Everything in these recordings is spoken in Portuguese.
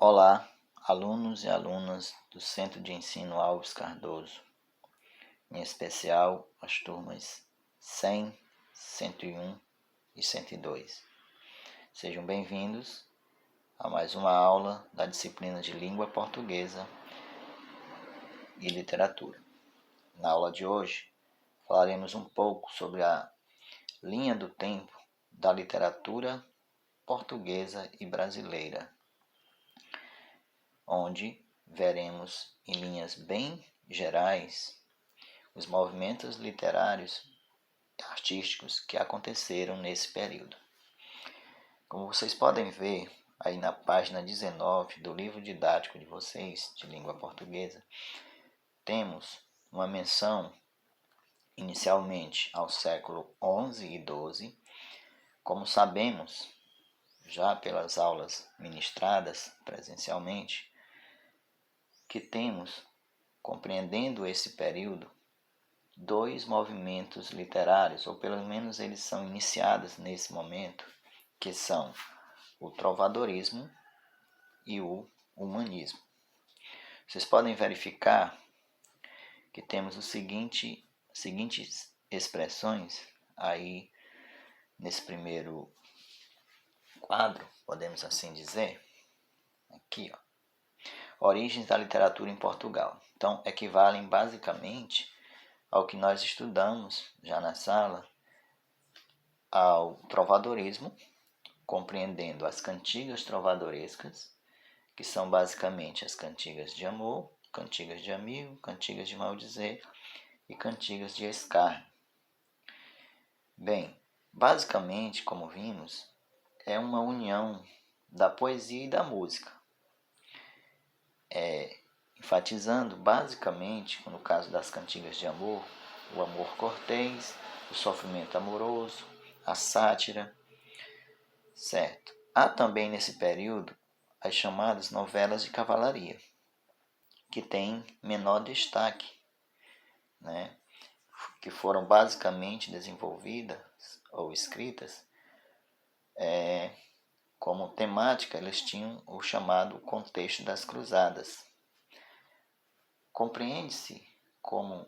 Olá, alunos e alunas do Centro de Ensino Alves Cardoso, em especial as turmas 100, 101 e 102. Sejam bem-vindos a mais uma aula da disciplina de Língua Portuguesa e Literatura. Na aula de hoje, falaremos um pouco sobre a linha do tempo da literatura portuguesa e brasileira, onde veremos em linhas bem gerais os movimentos literários e artísticos que aconteceram nesse período. Como vocês podem ver aí na página 19 do livro didático de vocês de língua portuguesa, temos uma menção inicialmente ao século XI e XII. Como sabemos, já pelas aulas ministradas presencialmente, que temos, compreendendo esse período, dois movimentos literários, ou pelo menos eles são iniciados nesse momento, que são o trovadorismo e o humanismo. Vocês podem verificar que temos seguintes expressões aí nesse primeiro quadro, podemos assim dizer, aqui, ó. Origens da literatura em Portugal. Então, equivalem basicamente ao que nós estudamos já na sala, ao trovadorismo, compreendendo as cantigas trovadorescas, que são basicamente as cantigas de amor, cantigas de amigo, cantigas de maldizer e cantigas de escárnio. Bem, basicamente, como vimos, é uma união da poesia e da música, enfatizando basicamente, no caso das cantigas de amor, o amor cortês, o sofrimento amoroso, a sátira, certo? Há também nesse período as chamadas novelas de cavalaria, que têm menor destaque, né? Que foram basicamente desenvolvidas ou escritas como temática, eles tinham o chamado contexto das cruzadas. Compreende-se como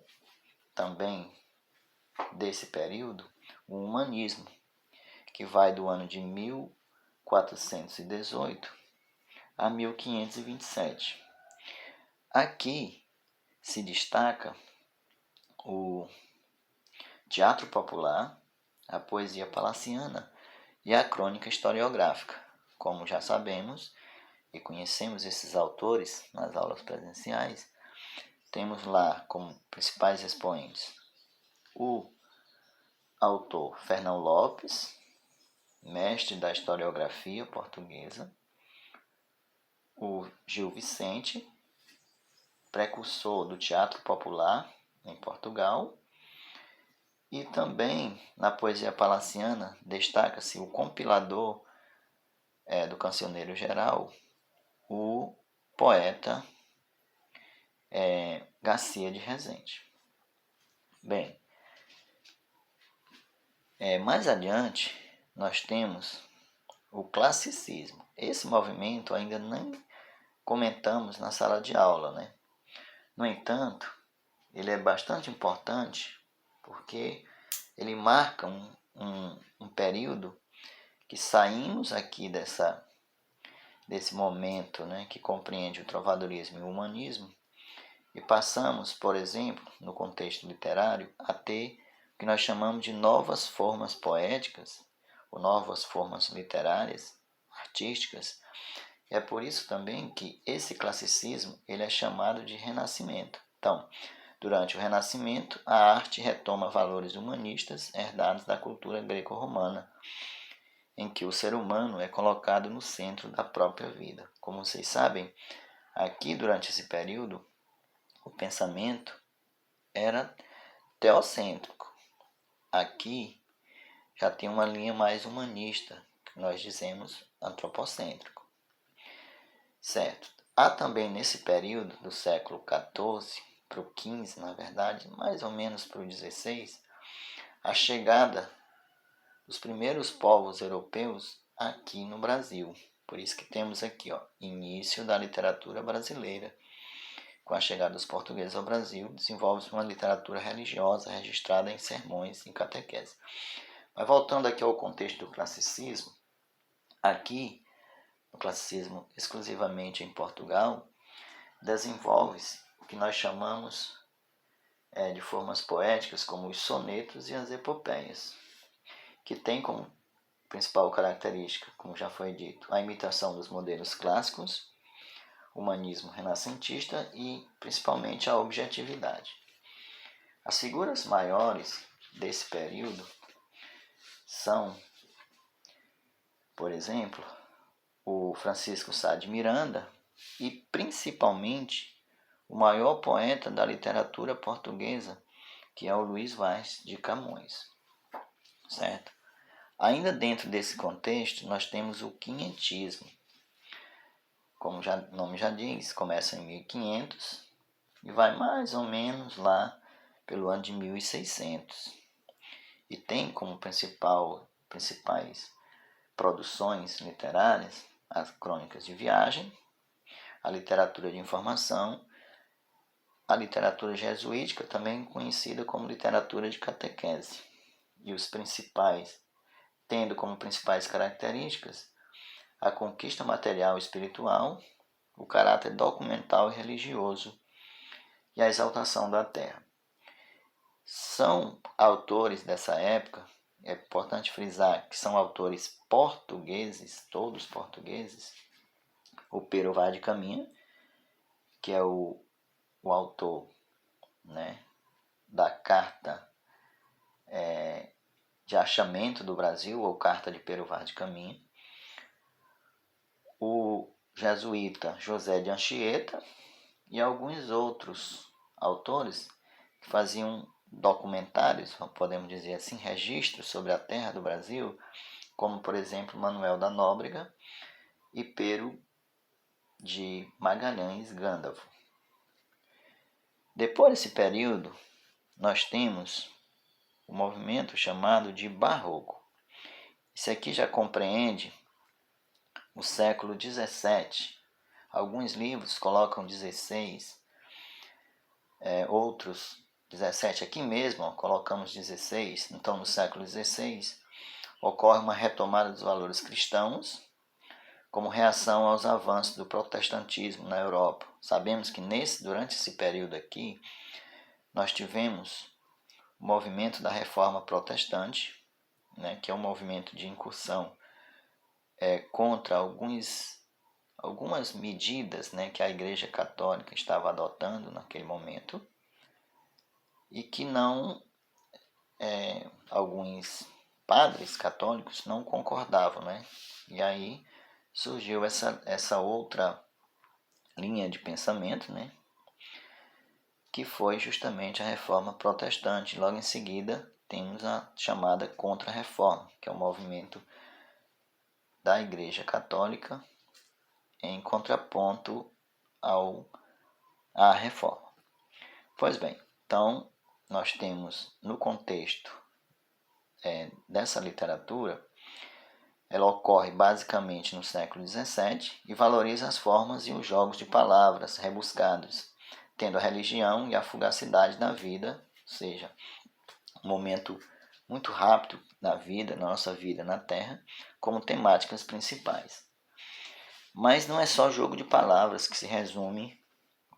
também desse período o humanismo, que vai do ano de 1418 a 1527. Aqui se destaca o teatro popular, a poesia palaciana e a crônica historiográfica. Como já sabemos e conhecemos esses autores nas aulas presenciais, temos lá como principais expoentes o autor Fernão Lopes, mestre da historiografia portuguesa, o Gil Vicente, precursor do teatro popular em Portugal, e também na poesia palaciana destaca-se o compilador do Cancioneiro Geral, o poeta Garcia de Rezende. Bem, mais adiante nós temos o classicismo. Esse movimento ainda nem comentamos na sala de aula, né? No entanto, ele é bastante importante porque ele marca um período que saímos aqui desse momento, né, que compreende o trovadorismo e o humanismo, e passamos, por exemplo, no contexto literário, a ter o que nós chamamos de novas formas poéticas, ou novas formas literárias, artísticas. É por isso também que esse classicismo ele é chamado de renascimento. Então, durante o Renascimento, a arte retoma valores humanistas herdados da cultura greco-romana, em que o ser humano é colocado no centro da própria vida. Como vocês sabem, aqui durante esse período, o pensamento era teocêntrico. Aqui já tem uma linha mais humanista, que nós dizemos antropocêntrico. Certo. Há também nesse período do século XIV para o XV, na verdade, mais ou menos para o XVI, a chegada dos primeiros povos europeus aqui no Brasil, Por isso que temos aqui, início da literatura brasileira. Com a chegada dos portugueses ao Brasil, desenvolve-se uma literatura religiosa registrada em sermões e catequese. Mas voltando aqui ao contexto do classicismo, aqui, no classicismo exclusivamente em Portugal, desenvolve-se o que nós chamamos de formas poéticas, como os sonetos e as epopeias, que tem como principal característica, como já foi dito, a imitação dos modelos clássicos, humanismo renascentista e principalmente a objetividade. As figuras maiores desse período são, por exemplo, o Francisco Sá de Miranda e principalmente o maior poeta da literatura portuguesa, que é o Luís Vaz de Camões, certo? Ainda dentro desse contexto, nós temos o quinhentismo. Como o nome já diz, começa em 1500 e vai mais ou menos lá pelo ano de 1600. E tem como principais produções literárias as crônicas de viagem, a literatura de informação, a literatura jesuítica, também conhecida como literatura de catequese, e os principais, tendo como principais características a conquista material e espiritual, o caráter documental e religioso e a exaltação da terra. São autores dessa época, é importante frisar que são autores portugueses, todos portugueses. O Pero Vaz de Caminha, que é o autor, né, da Carta de Achamento do Brasil, ou Carta de Pero Vaz de Caminha. O jesuíta José de Anchieta e alguns outros autores que faziam documentários, podemos dizer assim, registros sobre a terra do Brasil, como, por exemplo, Manuel da Nóbrega e Pero de Magalhães Gandalfo. Depois desse período, nós temos o movimento chamado de Barroco. Isso aqui já compreende o século XVII. Alguns livros colocam 16, outros 17. Aqui mesmo colocamos 16. Então, no século XVI, ocorre uma retomada dos valores cristãos como reação aos avanços do protestantismo na Europa. Sabemos que durante esse período aqui, nós tivemos o movimento da Reforma Protestante, né, que é um movimento de incursão contra algumas medidas, né, que a Igreja Católica estava adotando naquele momento e que alguns padres católicos não concordavam, né? E aí surgiu essa outra linha de pensamento, né, que foi justamente a Reforma Protestante. Logo em seguida temos a chamada Contra-Reforma, que é o movimento da Igreja Católica em contraponto à Reforma. Pois bem, então nós temos no contexto dessa literatura, ela ocorre basicamente no século XVII e valoriza as formas e os jogos de palavras rebuscados, tendo a religião e a fugacidade da vida, ou seja, um momento muito rápido da vida, na nossa vida na Terra, como temáticas principais. Mas não é só jogo de palavras que se resume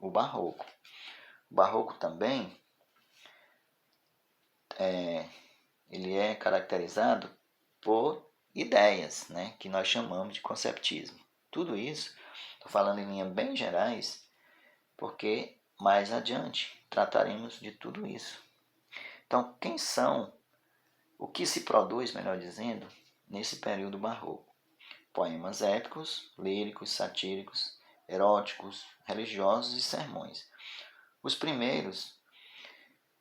o Barroco. O Barroco também ele é caracterizado por ideias, né, que nós chamamos de conceptismo. Tudo isso, estou falando em linhas bem gerais, porque mais adiante trataremos de tudo isso. Então, o que se produz, melhor dizendo, nesse período barroco? Poemas épicos, líricos, satíricos, eróticos, religiosos e sermões. Os primeiros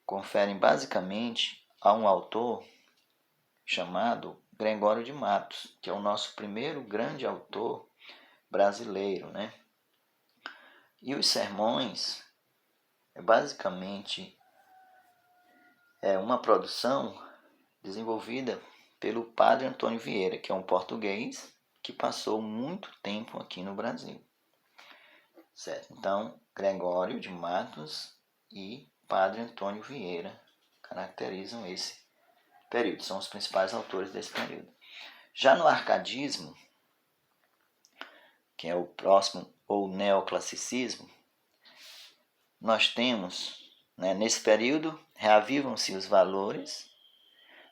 conferem basicamente a um autor chamado Gregório de Matos, que é o nosso primeiro grande autor brasileiro, né? E os sermões basicamente uma produção desenvolvida pelo padre Antônio Vieira, que é um português que passou muito tempo aqui no Brasil. Certo? Então, Gregório de Matos e Padre Antônio Vieira caracterizam esse período, são os principais autores desse período. Já no arcadismo, que é o próximo, ou neoclassicismo, nós temos, nesse período, reavivam-se os valores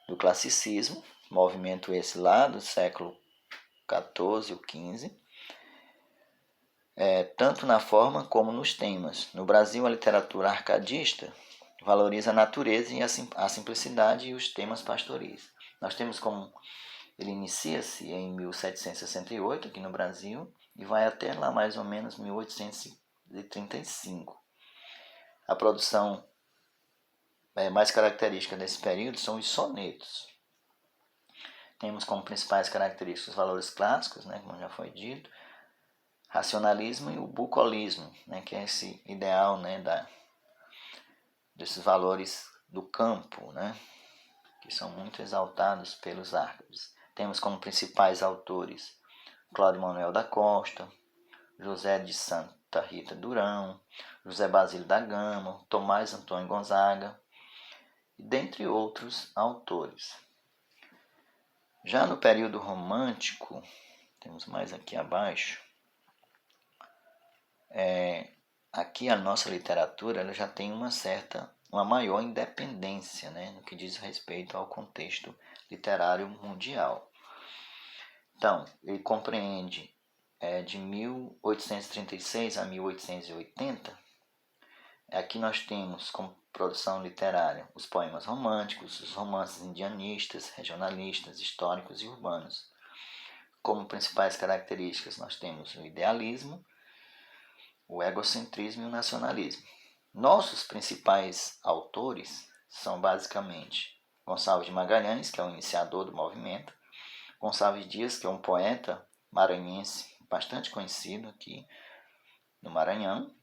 do classicismo, movimento esse lá do século XIV ou XV, tanto na forma como nos temas. No Brasil, a literatura arcadista valoriza a natureza e a simplicidade e os temas pastoris. Nós temos como ele inicia-se em 1768 aqui no Brasil e vai até lá mais ou menos 1835. A produção mais característica desse período são os sonetos. Temos como principais características os valores clássicos, como já foi dito, racionalismo e o bucolismo, que é esse ideal desses valores do campo, que são muito exaltados pelos árcades. Temos como principais autores Cláudio Manuel da Costa, José de Santa Rita Durão, José Basílio da Gama, Tomás Antônio Gonzaga, dentre outros autores. Já no período romântico, temos mais aqui abaixo, aqui a nossa literatura ela já tem uma maior independência, no que diz respeito ao contexto literário mundial. Então, ele compreende de 1836 a 1880. Aqui nós temos como produção literária os poemas românticos, os romances indianistas, regionalistas, históricos e urbanos. Como principais características nós temos o idealismo, o egocentrismo e o nacionalismo. Nossos principais autores são basicamente Gonçalves de Magalhães, que é o iniciador do movimento, Gonçalves Dias, que é um poeta maranhense bastante conhecido aqui no Maranhão,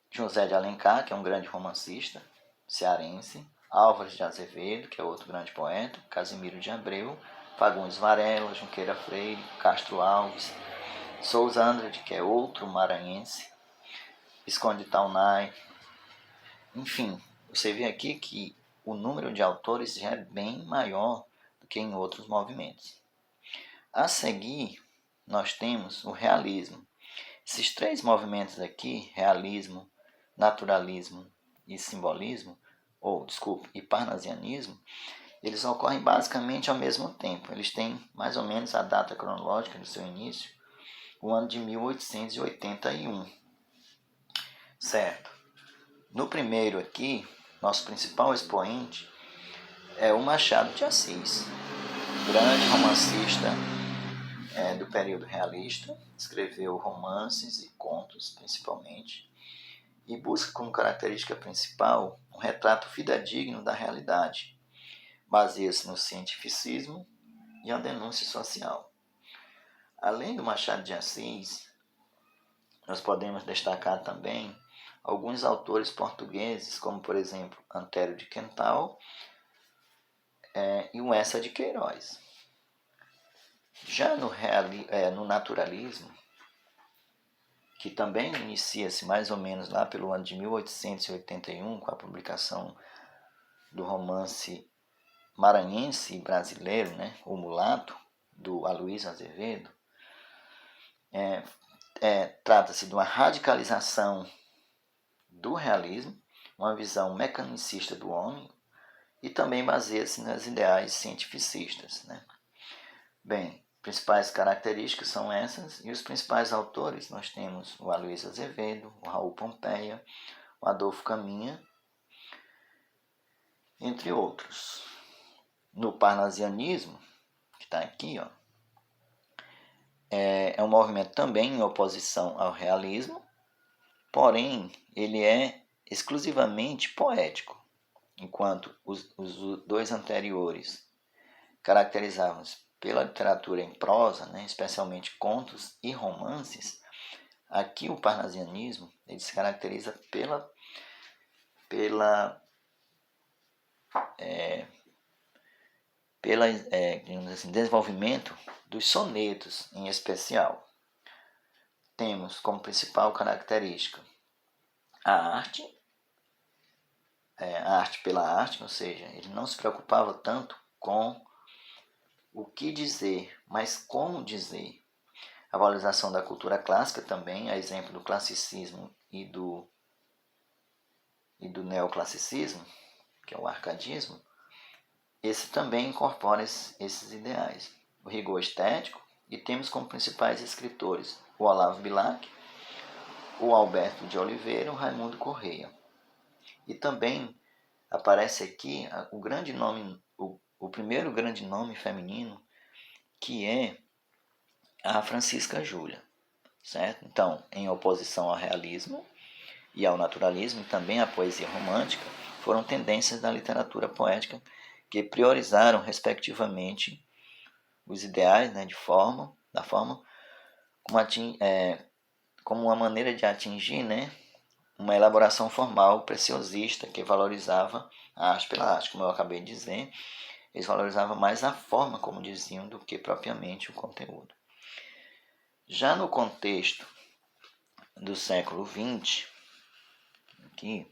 José de Alencar, que é um grande romancista cearense, Álvares de Azevedo, que é outro grande poeta, Casimiro de Abreu, Fagundes Varela, Junqueira Freire, Castro Alves, Souza Andrade, que é outro maranhense, Visconde de Taunay. Enfim, você vê aqui que o número de autores já é bem maior do que em outros movimentos. A seguir, nós temos o realismo. Esses três movimentos aqui, realismo, naturalismo e simbolismo, e parnasianismo, eles ocorrem basicamente ao mesmo tempo. Eles têm mais ou menos a data cronológica do seu início, o ano de 1881. Certo. No primeiro aqui, nosso principal expoente é o Machado de Assis, grande romancista do período realista, escreveu romances e contos principalmente, e busca como característica principal um retrato fidedigno da realidade, baseia-se no cientificismo e a denúncia social. Além do Machado de Assis, nós podemos destacar também alguns autores portugueses, como por exemplo Antério de Quental e o Eça de Queiroz. Já no naturalismo, que também inicia-se mais ou menos lá pelo ano de 1881, com a publicação do romance maranhense e brasileiro, O Mulato, do Aloysio Azevedo, trata-se de uma radicalização do realismo, uma visão mecanicista do homem, e também baseia-se nas ideais cientificistas. Bem, principais características são essas, e os principais autores nós temos o Aloysio Azevedo, o Raul Pompeia, o Adolfo Caminha, entre outros. No parnasianismo, que está aqui, é um movimento também em oposição ao realismo, porém ele é exclusivamente poético, enquanto os dois anteriores caracterizavam-se pela literatura em prosa, especialmente contos e romances. Aqui o parnasianismo ele se caracteriza pelo digamos assim, desenvolvimento dos sonetos em especial. Temos como principal característica a arte pela arte, ou seja, ele não se preocupava tanto com o que dizer, mas como dizer. A valorização da cultura clássica também, a exemplo do classicismo e do neoclassicismo, que é o arcadismo, esse também incorpora esses ideais. O rigor estético, e temos como principais escritores o Olavo Bilac, o Alberto de Oliveira e o Raimundo Corrêa. E também aparece aqui o grande nome, o primeiro grande nome feminino, que é a Francisca Júlia, certo? Então, em oposição ao realismo e ao naturalismo, e também à poesia romântica, foram tendências da literatura poética que priorizaram, respectivamente, os ideais, né, da forma como uma maneira de atingir, né, uma elaboração formal preciosista que valorizava a arte pela arte. Como eu acabei de dizer, eles valorizavam mais a forma, como diziam, do que propriamente o conteúdo. Já no contexto do século XX, aqui,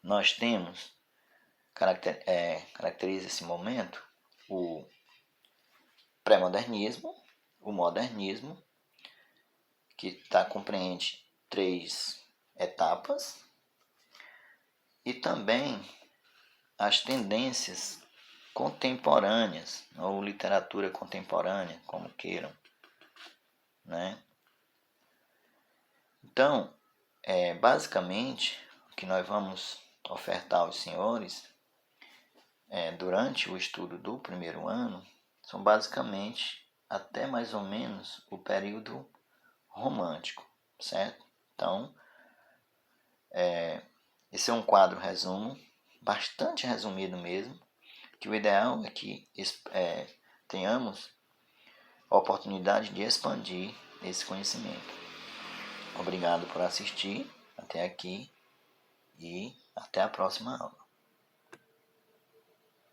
nós temos, caracteriza esse momento, o pré-modernismo, o modernismo, que compreende 3 etapas, e também as tendências contemporâneas, ou literatura contemporânea, como queiram, né? Então, basicamente, o que nós vamos ofertar aos senhores durante o estudo do primeiro ano são basicamente até mais ou menos o período romântico, certo? Então, esse é um quadro resumo, bastante resumido mesmo, que o ideal é que tenhamos a oportunidade de expandir esse conhecimento. Obrigado por assistir até aqui e até a próxima aula.